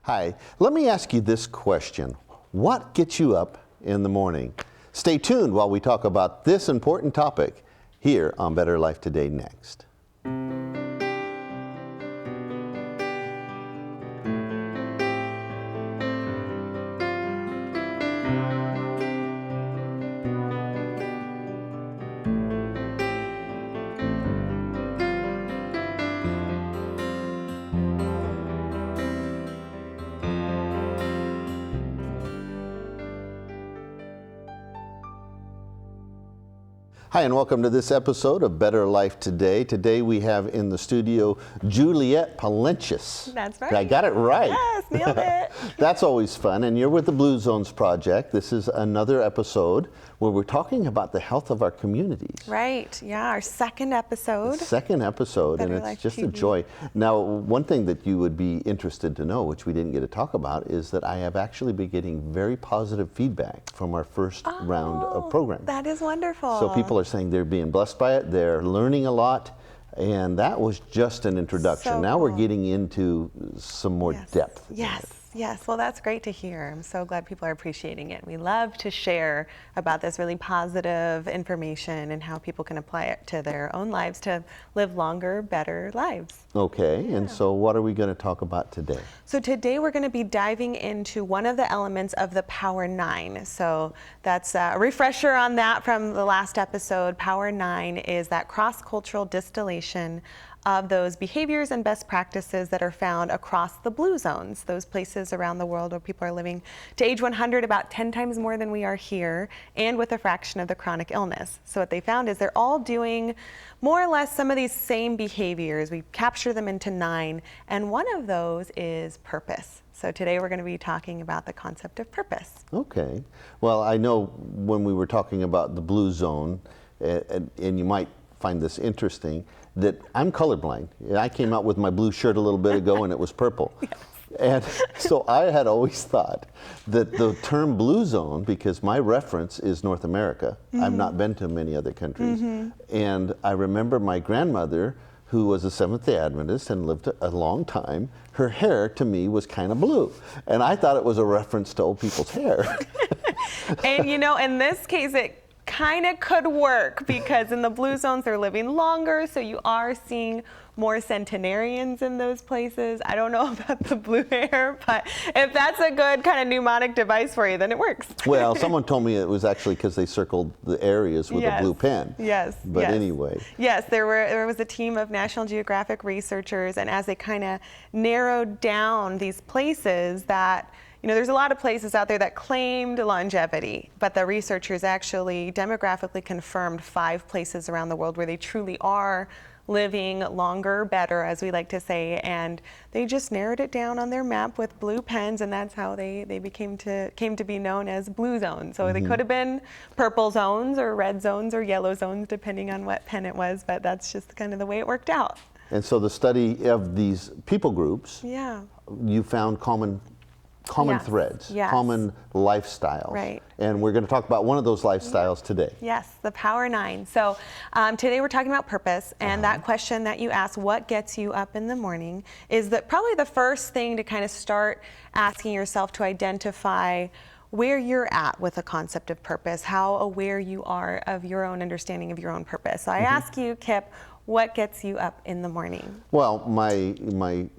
Hi, let me ask you this question. What gets you up in the morning? Stay tuned while we talk about this important topic here on Better Life Today next. Hi, and welcome to this episode of Better Life Today. Today we have in the studio Juliet Palencios. That's right. I got it right. Yes, nailed it. That's always fun. And you're with the Blue Zones Project. This is another episode where we're talking about the health of our communities. Right, yeah, our second episode. Second episode, Better and it's Life just a TV. joy. Now, one thing that you would be interested to know, which we didn't get to talk about, is that I have actually been getting very positive feedback from our first round of programming. That is wonderful. So people are saying they're being blessed by it, they're learning a lot, and that was just an introduction. So now we're cool. getting into some more depth. in Yes, it. yes. Well, that's great to hear. I'm so glad people are appreciating it. We love to share about this really positive information and how people can apply it to their own lives to live longer, better lives. Okay, and so what are we going to talk about today? So today we're going to be diving into one of the elements of the Power 9. So that's a refresher on that from the last episode. Power 9 is that cross-cultural distillation of those behaviors and best practices that are found across the blue zones, those places around the world where people are living to age 100 about 10 times more than we are here, and with a fraction of the chronic illness. So what they found is they're all doing more or less some of these same behaviors. We capture them into 9, and one of those is purpose. So today we're going to be talking about the concept of purpose. Okay. Well, I know when we were talking about the blue zone, and you might find this interesting, that I'm colorblind. I came out with my blue shirt a little bit ago and it was purple. Yes. And so I had always thought that the term blue zone, because my reference is North America, I've not been to many other countries, and I remember my grandmother, who was a Seventh-day Adventist and lived a long time, her hair to me was kind of blue. And I thought it was a reference to old people's hair. And you know, in this case, it kind of could work because in the blue zones they're living longer, so you are seeing more centenarians in those places. I don't know about the blue hair, but if that's a good kind of mnemonic device for you, then it works. Well, someone told me it was actually because they circled the areas with a blue pen. Yes. But yes. anyway. Yes, there was a team of National Geographic researchers, and as they kind of narrowed down these places that, you know, there's a lot of places out there that claimed longevity, but the researchers actually demographically confirmed 5 places around the world where they truly are living longer, better, as we like to say, and they just narrowed it down on their map with blue pens, and that's how they came to be known as blue zones. So they could have been purple zones or red zones or yellow zones, depending on what pen it was, but that's just kind of the way it worked out. And so the study of these people groups, you found common Yes. threads, Yes. common lifestyles. Right. And we're going to talk about one of those lifestyles today. Yes, the Power 9. So today we're talking about purpose, and that question that you asked, what gets you up in the morning, is probably the first thing to kind of start asking yourself to identify where you're at with the concept of purpose, how aware you are of your own understanding of your own purpose. So I ask you, Kip, what gets you up in the morning? Well, my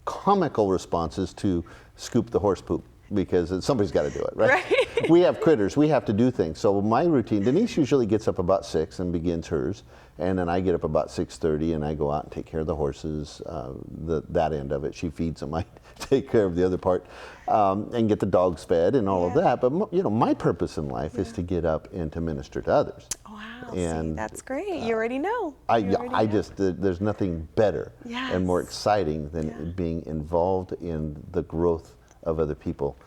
comical response is to scoop the horse poop, because somebody's got to do it, right? We have critters, we have to do things. So my routine, Denise usually gets up about 6 and begins hers, and then I get up about 6:30 and I go out and take care of the horses, that end of it. She feeds them, I take care of the other part, and get the dogs fed and all of that. But you know, my purpose in life is to get up and to minister to others. Wow, And see, that's great. You already know. There's nothing better and more Yes. exciting than being involved in the growth of other people.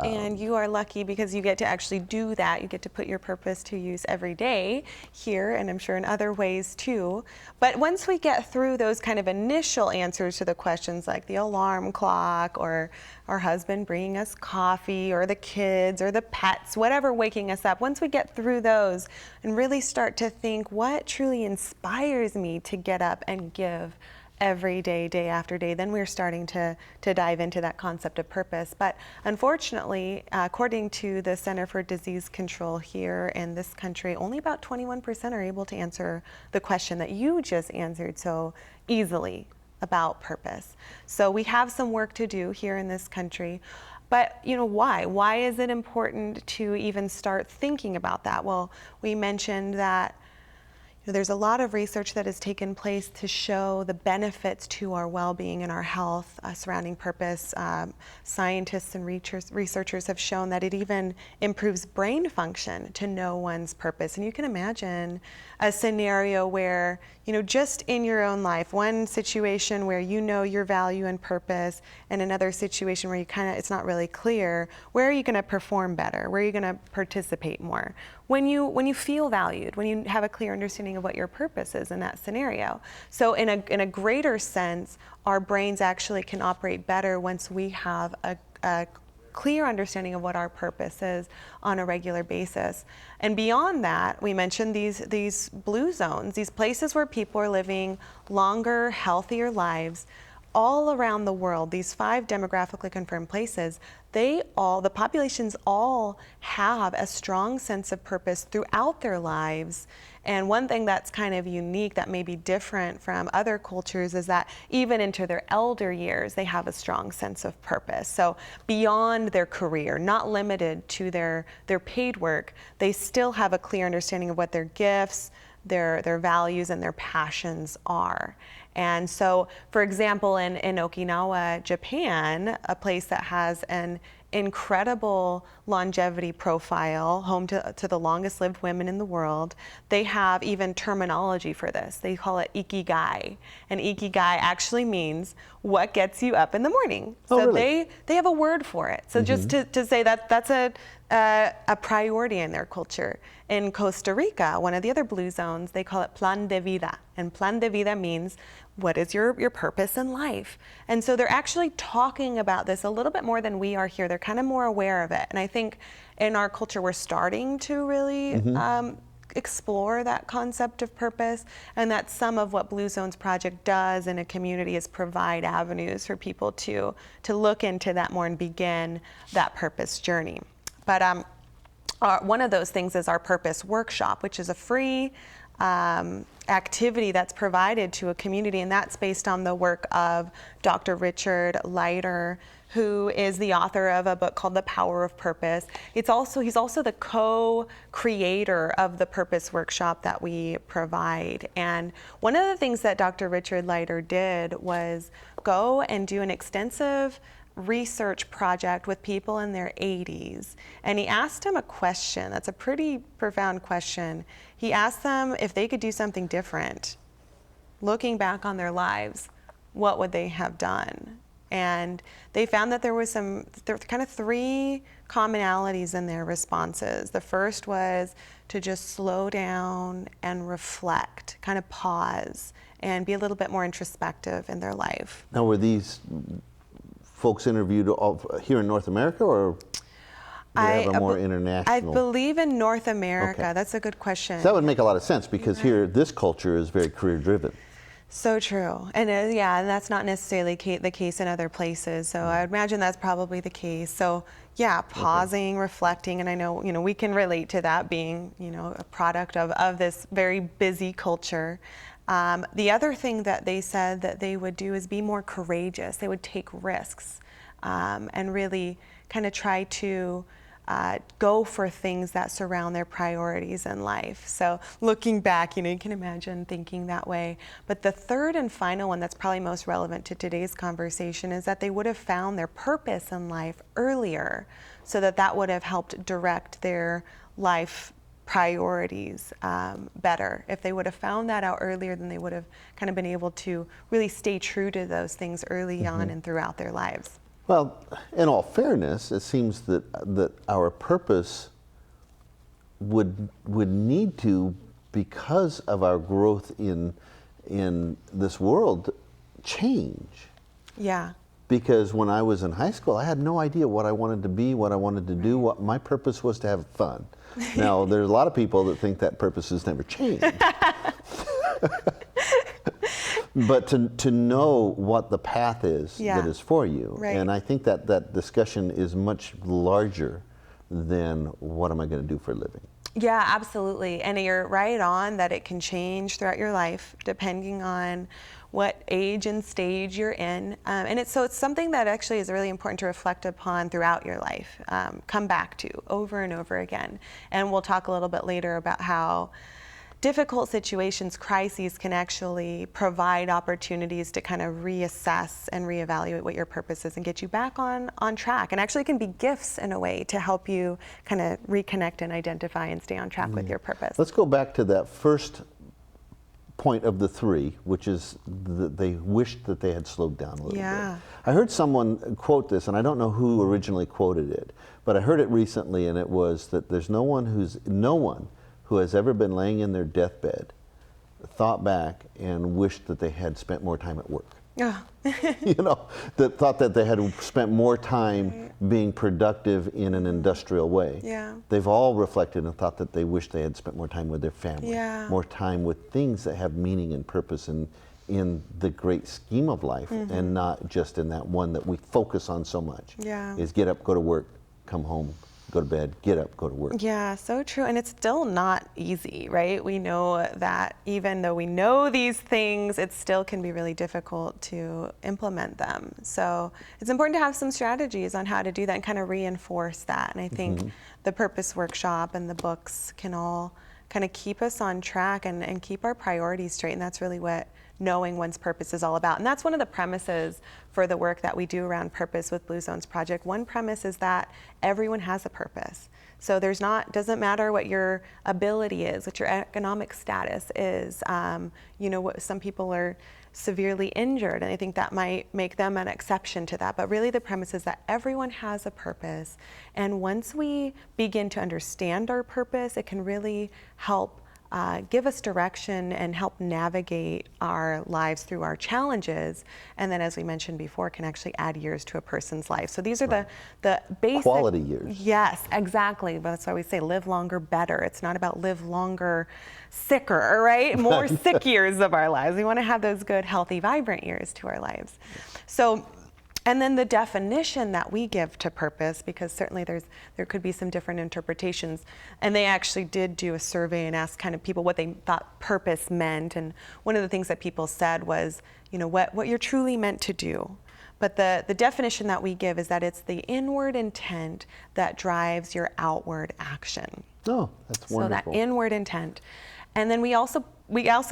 And you are lucky because you get to actually do that. You get to put your purpose to use every day here, and I'm sure in other ways too. But once we get through those kind of initial answers to the questions like the alarm clock or our husband bringing us coffee or the kids or the pets, whatever waking us up, once we get through those and really start to think what truly inspires me to get up and give every day, day after day, then we're starting to dive into that concept of purpose. But unfortunately, according to the Center for Disease Control here in this country, only about 21% are able to answer the question that you just answered so easily about purpose. So we have some work to do here in this country. But why? Why is it important to even start thinking about that? Well, we mentioned that there's a lot of research that has taken place to show the benefits to our well-being and our health surrounding purpose. Scientists and researchers have shown that it even improves brain function to know one's purpose. And you can imagine a scenario where, just in your own life, one situation where your value and purpose, and another situation where it's not really clear, where are you going to perform better? Where are you going to participate more? When you feel valued, when you have a clear understanding of what your purpose is in that scenario. So in a greater sense, our brains actually can operate better once we have a clear understanding of what our purpose is on a regular basis. And beyond that, we mentioned these blue zones, these places where people are living longer, healthier lives all around the world. These 5 demographically confirmed places, the populations all have a strong sense of purpose throughout their lives. And one thing that's kind of unique that may be different from other cultures is that even into their elder years, they have a strong sense of purpose. So beyond their career, not limited to their paid work, they still have a clear understanding of what their gifts, their values, and their passions are. And so, for example, in Okinawa, Japan, a place that has an incredible longevity profile, home to the longest lived women in the world, they have even terminology for this. They call it ikigai. And ikigai actually means what gets you up in the morning. Oh, so really? they have a word for it. So just to say that's a priority in their culture. In Costa Rica, one of the other blue zones, they call it plan de vida. And plan de vida means what is your purpose in life? And so they're actually talking about this a little bit more than we are here. They're kind of more aware of it. And I think in our culture, we're starting to really explore that concept of purpose. And that's some of what Blue Zones Project does in a community, is provide avenues for people to look into that more and begin that purpose journey. But one of those things is our Purpose Workshop, which is a free activity that's provided to a community, and that's based on the work of Dr. Richard Leider, who is the author of a book called The Power of Purpose. He's also the co-creator of the Purpose Workshop that we provide. And one of the things that Dr. Richard Leider did was go and do an extensive research project with people in their 80s, and he asked them a question that's a pretty profound question. He asked them if they could do something different, looking back on their lives, what would they have done? And they found that there were kind of 3 commonalities in their responses. The first was to just slow down and reflect, kind of pause, and be a little bit more introspective in their life. Now, were these folks interviewed here in North America, or do they have a more international? I believe in North America. Okay. That's a good question. So that would make a lot of sense, because here, this culture is very career driven. So true. And and that's not necessarily the case in other places. So I would imagine that's probably the case. So yeah, pausing, reflecting, and I know, we can relate to that, being, a product of this very busy culture. The other thing that they said that they would do is be more courageous. They would take risks and really kind of try to go for things that surround their priorities in life. So looking back, you can imagine thinking that way. But the third and final one that's probably most relevant to today's conversation is that they would have found their purpose in life earlier, so that would have helped direct their life priorities better. If they would have found that out earlier, then they would have kind of been able to really stay true to those things early on and throughout their lives. Well, in all fairness, it seems that our purpose would need to, because of our growth in this world, change. Yeah. Because when I was in high school, I had no idea what I wanted to be, what I wanted to do. What my purpose was to have fun. Now, there's a lot of people that think that purpose has never changed. But to know what the path is that is for you. Right. And I think that that discussion is much larger than what am I going to do for a living. Yeah, absolutely. And you're right on that it can change throughout your life depending on what age and stage you're in. And it's something that actually is really important to reflect upon throughout your life, come back to over and over again. And we'll talk a little bit later about how difficult situations, crises, can actually provide opportunities to kind of reassess and reevaluate what your purpose is and get you back on track. And actually can be gifts in a way to help you kind of reconnect and identify and stay on track with your purpose. Let's go back to that first point of the three, which is that they wished that they had slowed down a little bit. I heard someone quote this, and I don't know who originally quoted it, but I heard it recently, and it was that there's no one who has ever been laying in their deathbed thought back and wished that they had spent more time at work. You know, that thought that they had spent more time being productive in an industrial way. They've all reflected and thought that they wish they had spent more time with their family, more time with things that have meaning and purpose in the great scheme of life, and not just in that one that we focus on so much. Is get up, go to work, come home, go to bed, get up, go to work. Yeah, so true. And it's still not easy, right? We know that even though we know these things, it still can be really difficult to implement them. So it's important to have some strategies on how to do that and kind of reinforce that. And I think the Purpose Workshop and the books can all kind of keep us on track and keep our priorities straight. And that's really what knowing one's purpose is all about. And that's one of the premises for the work that we do around purpose with Blue Zones Project. One premise is that everyone has a purpose. So doesn't matter what your ability is, what your economic status is. You know, what some people are severely injured, and I think that might make them an exception to that. But really the premise is that everyone has a purpose. And once we begin to understand our purpose, it can really help give us direction and help navigate our lives through our challenges. And then, as we mentioned before, can actually add years to a person's life. So these are the basic quality years. Yes, exactly. But that's why we say live longer, better. It's not about live longer, sicker, right? More sick years of our lives. We want to have those good, healthy, vibrant years to our lives. So. And then the definition that we give to purpose, because certainly there could be some different interpretations, and they actually did do a survey and asked kind of people what they thought purpose meant. And one of the things that people said was, you know, what you're truly meant to do. But the definition that we give is that it's the inward intent that drives your outward action. Oh, that's wonderful. So that inward intent. And then we also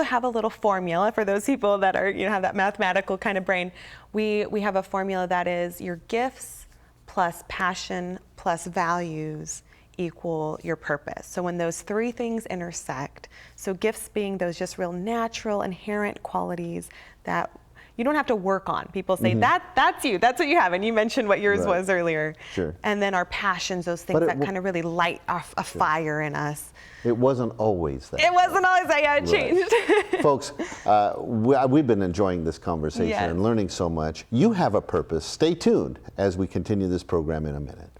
have a little formula for those people that are, you know, have that mathematical kind of brain. We have a formula that is your gifts plus passion plus values equal your purpose. So when those three things intersect, so gifts being those just real natural, inherent qualities that you don't have to work on. People say that's you, that's what you have. And you mentioned what yours was earlier. Sure. And then our passions, those things that kind of really light off a fire in us. It wasn't always that. It wasn't always that, yeah, it changed. Folks, we've been enjoying this conversation and learning so much. You have a purpose. Stay tuned as we continue this program in a minute.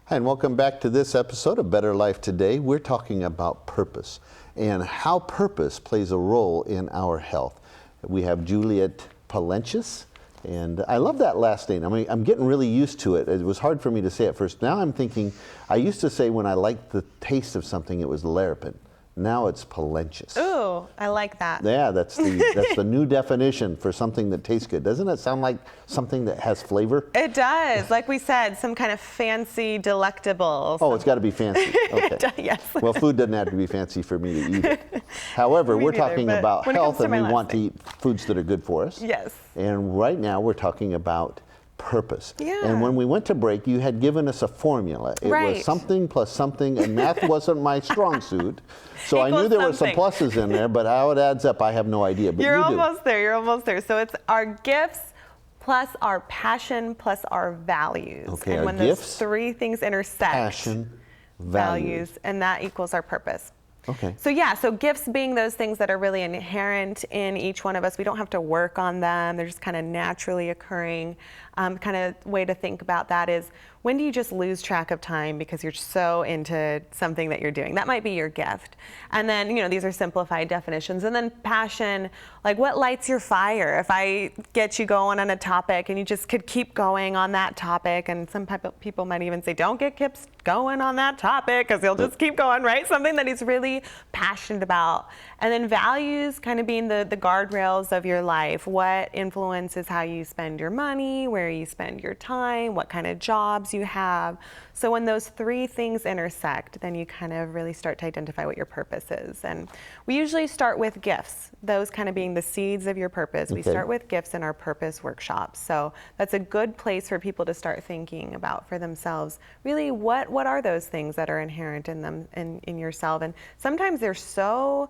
Hi, and welcome back to this episode of Better Life Today. We're talking about purpose and how purpose plays a role in our health. We have Juliet Palenches, and I love that last name. I mean, I'm getting really used to it. It was hard for me to say at first. Now I'm thinking, I used to say when I liked the taste of something, it was Larapin. Now it's Palenches. Ooh, I like that. Yeah, that's the new definition for something that tastes good. Doesn't it sound like something that has flavor? It does. Like we said, some kind of fancy, delectable. Oh, it's got to be fancy. Okay. Yes. Well, food doesn't have to be fancy for me to eat it. However, we're talking about health, and we want to eat foods that are good for us. Yes. And right now we're talking about purpose. Yeah. And when we went to break, you had given us a formula. It was something plus something, and math wasn't my strong suit. So I knew there were some pluses in there, but how it adds up, I have no idea. But you're almost there. You're almost there. So it's our gifts plus our passion plus our values. Okay, and when those three things intersect, passion, values, and that equals our purpose. Okay. So yeah, so gifts being those things that are really inherent in each one of us. We don't have to work on them. They're just kind of naturally occurring. kind of way to think about that is, when do you just lose track of time because you're so into something that you're doing? That might be your gift. And then, these are simplified definitions. And then passion, like what lights your fire? If I get you going on a topic and you just could keep going on that topic, and some people might even say, don't get Kips going on that topic because he'll just keep going, right? Something that he's really passionate about. And then values kind of being the guardrails of your life. What influences how you spend your money, where you spend your time, what kind of jobs you have. So when those three things intersect, then you kind of really start to identify what your purpose is. And we usually start with gifts, those kind of being the seeds of your purpose. We start with gifts in our purpose workshops. So that's a good place for people to start thinking about for themselves, really what are those things that are inherent in them, in yourself. And sometimes they're so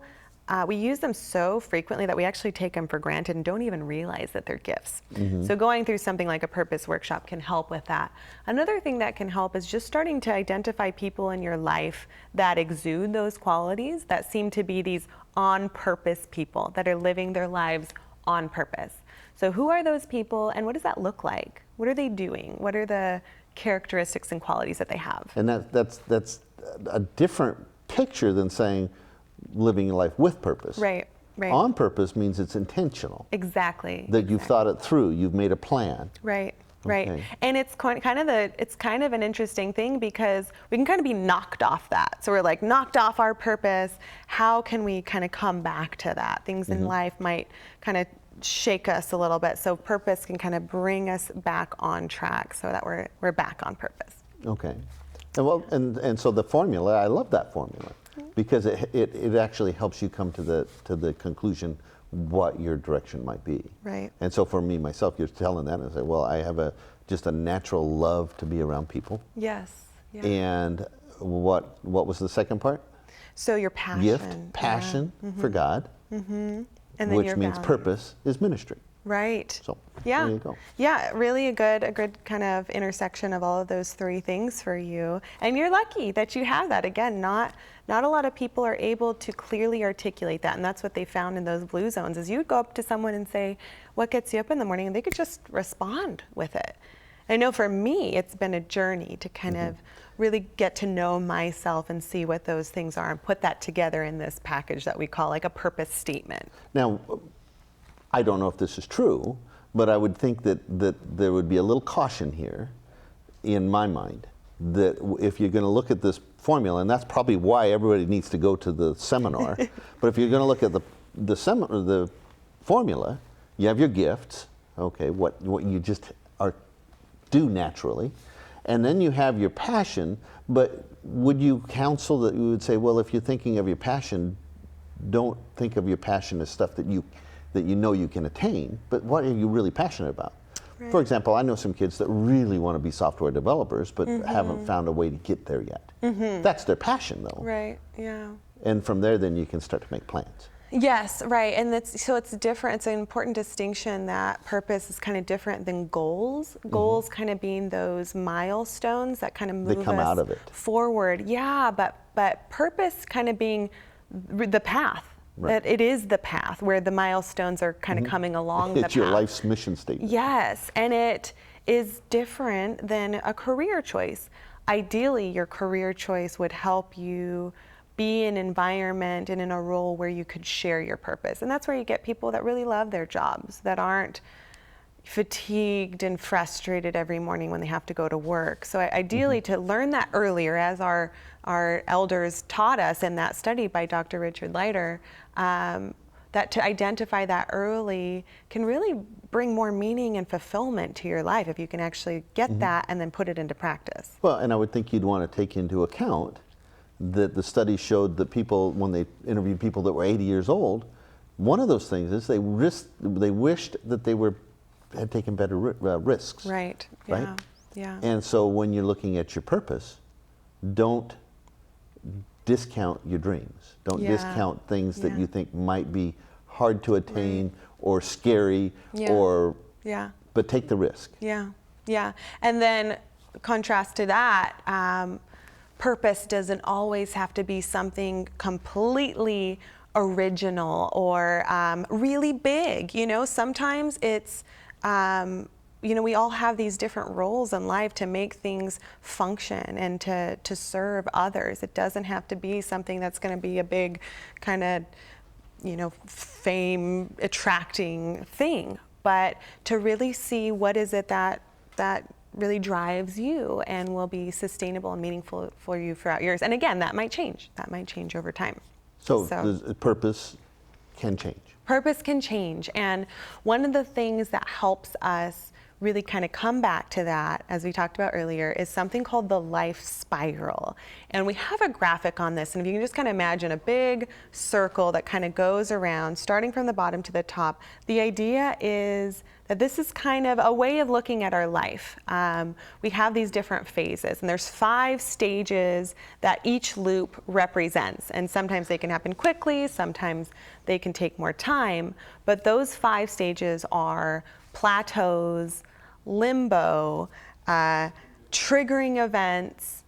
we use them so frequently that we actually take them for granted and don't even realize that they're gifts. So going through something like a purpose workshop can help with that. Another thing that can help is just starting to identify people in your life that exude those qualities, that seem to be these on-purpose people that are living their lives on purpose. So who are those people, and what does that look like? What are they doing? What are the characteristics and qualities that they have? And that's a different picture than saying living a life with purpose. Right. On purpose means it's intentional. Exactly. That you've thought it through, you've made a plan. Right. Okay. And it's kind of an interesting thing because we can kind of be knocked off that. So we're like knocked off our purpose. How can we kind of come back to that? Things in life might kind of shake us a little bit. So purpose can kind of bring us back on track so that we're back on purpose. Okay. And so the formula, I love that formula because it actually helps you come to the conclusion what your direction might be. Right. And so for me, myself, you're telling that, and I say, well, I have just a natural love to be around people. Yes. Yeah. And what was the second part? So your passion. Gift, passion for God, And then which your means values. purpose is ministry. Right. So Yeah. there you go. Yeah, really a good kind of intersection of all of those three things for you. And you're lucky that you have that. Again, not a lot of people are able to clearly articulate that. And that's what they found in those blue zones is you'd go up to someone and say, what gets you up in the morning? And they could just respond with it. I know for me, it's been a journey to kind of really get to know myself and see what those things are and put that together in this package that we call like a purpose statement. Now, I don't know if this is true, but I would think that there would be a little caution here in my mind that if you're going to look at this formula, and that's probably why everybody needs to go to the seminar, but if you're going to look at the formula, you have your gifts, okay, what you just do naturally, and then you have your passion, but would you counsel that you would say, well, if you're thinking of your passion, don't think of your passion as stuff that you know you can attain, but what are you really passionate about? Right. For example, I know some kids that really want to be software developers, but haven't found a way to get there yet. That's their passion, though. Right, yeah. And from there, then you can start to make plans. Yes, right, and so it's different. It's an important distinction that purpose is kind of different than goals. Goals kind of being those milestones that kind of move They come us out of it. forward. Yeah, but purpose kind of being the path. Right. That it is the path where the milestones are kind of coming along the path. It's your life's mission statement. Yes, and it is different than a career choice. Ideally, your career choice would help you be in an environment and in a role where you could share your purpose. And that's where you get people that really love their jobs, that aren't fatigued and frustrated every morning when they have to go to work. So ideally to learn that earlier, as our elders taught us in that study by Dr. Richard Leiter, that to identify that early can really bring more meaning and fulfillment to your life if you can actually get that and then put it into practice. Well, and I would think you'd want to take into account that the study showed that people, when they interviewed people that were 80 years old, one of those things is they wished that they had taken better risks. Right. Right? Yeah. Yeah. And so when you're looking at your purpose, don't discount your dreams. Don't discount things that you think might be hard to attain or scary but take the risk. Yeah. Yeah. And then contrast to that, purpose doesn't always have to be something completely original or really big. You know, sometimes it's we all have these different roles in life to make things function and to serve others. It doesn't have to be something that's going to be a big kind of, fame attracting thing, but to really see what is it that really drives you and will be sustainable and meaningful for you throughout years. And again, that might change. That might change over time. So the purpose can change. Purpose can change. And one of the things that helps us really kind of come back to that, as we talked about earlier, is something called the life spiral. And we have a graphic on this, and if you can just kind of imagine a big circle that kind of goes around, starting from the bottom to the top, the idea is that this is kind of a way of looking at our life. We have these different phases, and there's 5 stages that each loop represents. And sometimes they can happen quickly, sometimes they can take more time, but those 5 stages are plateaus, limbo, triggering events,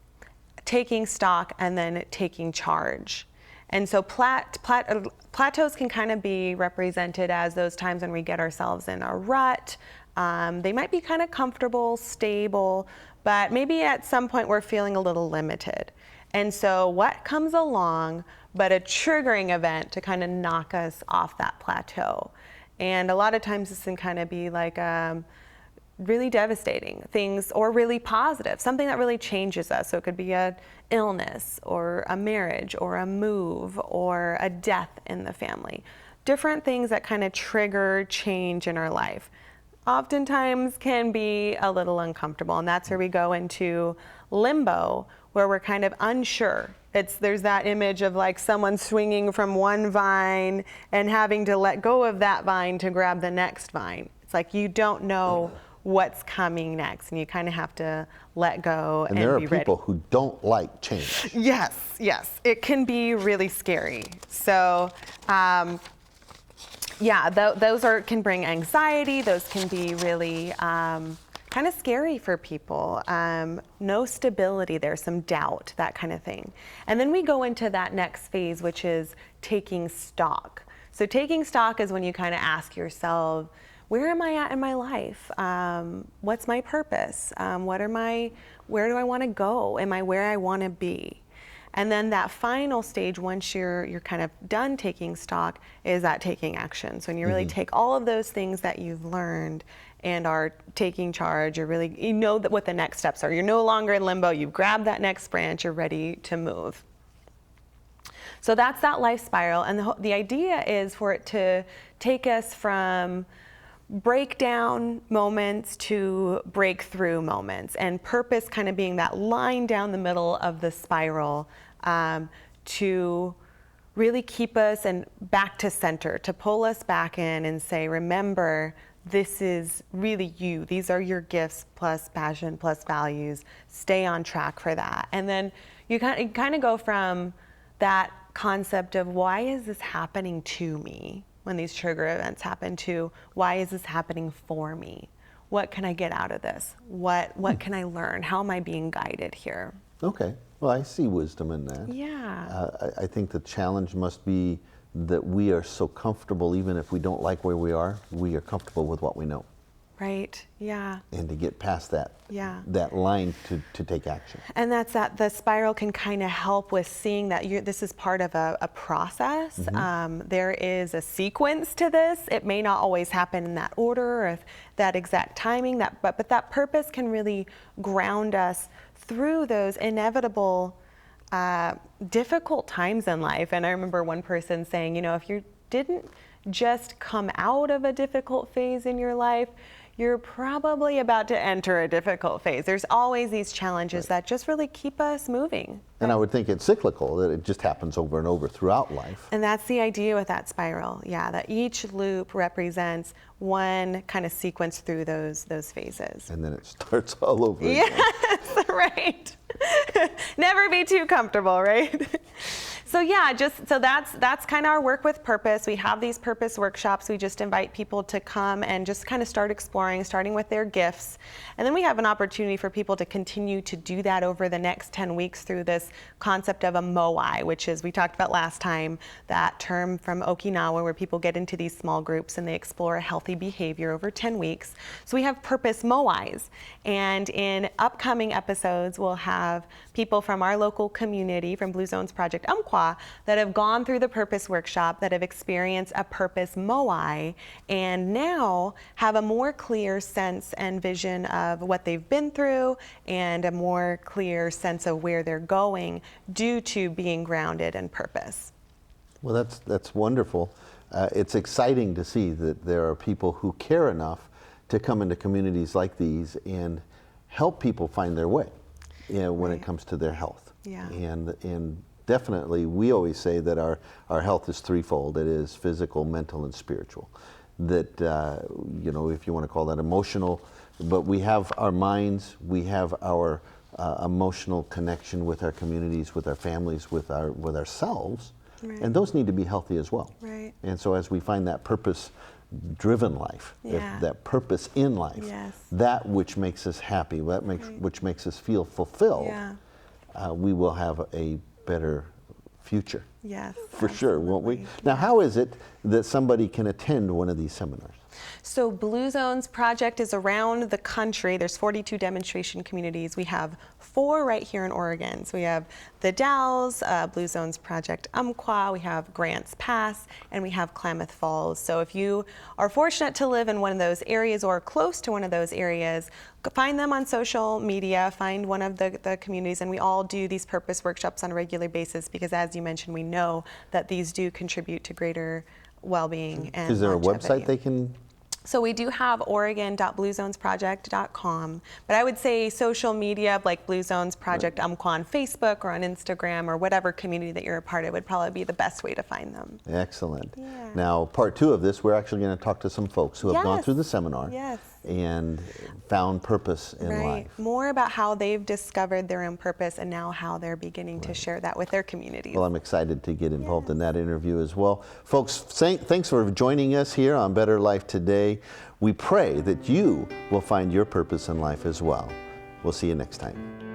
taking stock, and then taking charge. And so plateaus can kind of be represented as those times when we get ourselves in a rut. They might be kind of comfortable, stable, but maybe at some point we're feeling a little limited. And so what comes along but a triggering event to kind of knock us off that plateau? And a lot of times this can kind of be like really devastating things, or really positive, something that really changes us. So it could be an illness or a marriage or a move or a death in the family. Different things that kind of trigger change in our life. Oftentimes can be a little uncomfortable, and that's where we go into limbo, where we're kind of unsure. There's that image of like someone swinging from one vine and having to let go of that vine to grab the next vine. It's like you don't know what's coming next, and you kind of have to let go and be ready. And there are people who don't like change. Yes, it can be really scary. So, those can bring anxiety. Those can be really kind of scary for people. No stability there, some doubt, that kind of thing. And then we go into that next phase, which is taking stock. So taking stock is when you kind of ask yourself, where am I at in my life? What's my purpose? Where do I want to go? Am I where I want to be? And then that final stage, once you're kind of done taking stock, is that taking action. So when you really take all of those things that you've learned and are taking charge, you know what the next steps are. You're no longer in limbo. You've grabbed that next branch. You're ready to move. So that's that life spiral. And the idea is for it to take us from breakdown moments to breakthrough moments, and purpose kind of being that line down the middle of the spiral, to really keep us and back to center, to pull us back in and say, remember, this is really you. These are your gifts plus passion plus values. Stay on track for that. And then you kind of go from that concept of why is this happening to me when these trigger events happen, to why is this happening for me? What can I get out of this? What can I learn? How am I being guided here? Okay. Well, I see wisdom in that. Yeah. I think the challenge must be that we are so comfortable, even if we don't like where we are comfortable with what we know. Right. Yeah. And to get past that. Yeah. That line to take action. And that's that the spiral can kind of help with seeing that this is part of a process. There is a sequence to this. It may not always happen in that order or that exact timing. But that purpose can really ground us through those inevitable difficult times in life. And I remember one person saying, if you didn't just come out of a difficult phase in your life, you're probably about to enter a difficult phase. There's always these challenges that just really keep us moving. And I would think it's cyclical, that it just happens over and over throughout life. And that's the idea with that spiral, that each loop represents one kind of sequence through those phases. And then it starts all over again. Yes, right. Never be too comfortable, right? So yeah, so that's kind of our work with purpose. We have these purpose workshops. We just invite people to come and just kind of start exploring, starting with their gifts. And then we have an opportunity for people to continue to do that over the next 10 weeks through this concept of a moai, which is, we talked about last time, that term from Okinawa where people get into these small groups and they explore a healthy behavior over 10 weeks. So we have purpose moais. And in upcoming episodes, we'll have people from our local community, from Blue Zones Project Umpqua, that have gone through the purpose workshop, that have experienced a purpose moai, and now have a more clear sense and vision of what they've been through and a more clear sense of where they're going due to being grounded in purpose. Well, that's wonderful. It's exciting to see that there are people who care enough to come into communities like these and help people find their way, when it comes to their health. Yeah. And definitely, we always say that our health is threefold. It is physical, mental, and spiritual. That, if you want to call that emotional, but we have our minds, we have our emotional connection with our communities, with our families, with ourselves, Right. and those need to be healthy as well. Right. And so as we find that purpose-driven life, that purpose in life, Yes. that which makes us happy, which makes us feel fulfilled, Yeah. We will have a better future. Yes. For sure, won't we? absolutely. Now, how is it that somebody can attend one of these seminars? So Blue Zones Project is around the country. There's 42 demonstration communities. We have 4 right here in Oregon. So we have the Dalles, Blue Zones Project Umpqua, we have Grants Pass, and we have Klamath Falls. So if you are fortunate to live in one of those areas or close to one of those areas, find them on social media, find one of the communities, and we all do these purpose workshops on a regular basis because, as you mentioned, we know that these do contribute to greater well-being and Is there a longevity. website they can? So we do have oregon.bluezonesproject.com, but I would say social media like Blue Zones Project Umpqua on Facebook or on Instagram or whatever community that you're a part of would probably be the best way to find them. Excellent. Yeah. Now, part 2 of this, we're actually going to talk to some folks who have gone Yes. through the seminar Yes. and found purpose in Right. life. More about how they've discovered their own purpose and now how they're beginning to share that with their communities. Well, I'm excited to get involved in that interview as well. Folks, thanks for joining us here on Better Life Today. We pray that you will find your purpose in life as well. We'll see you next time.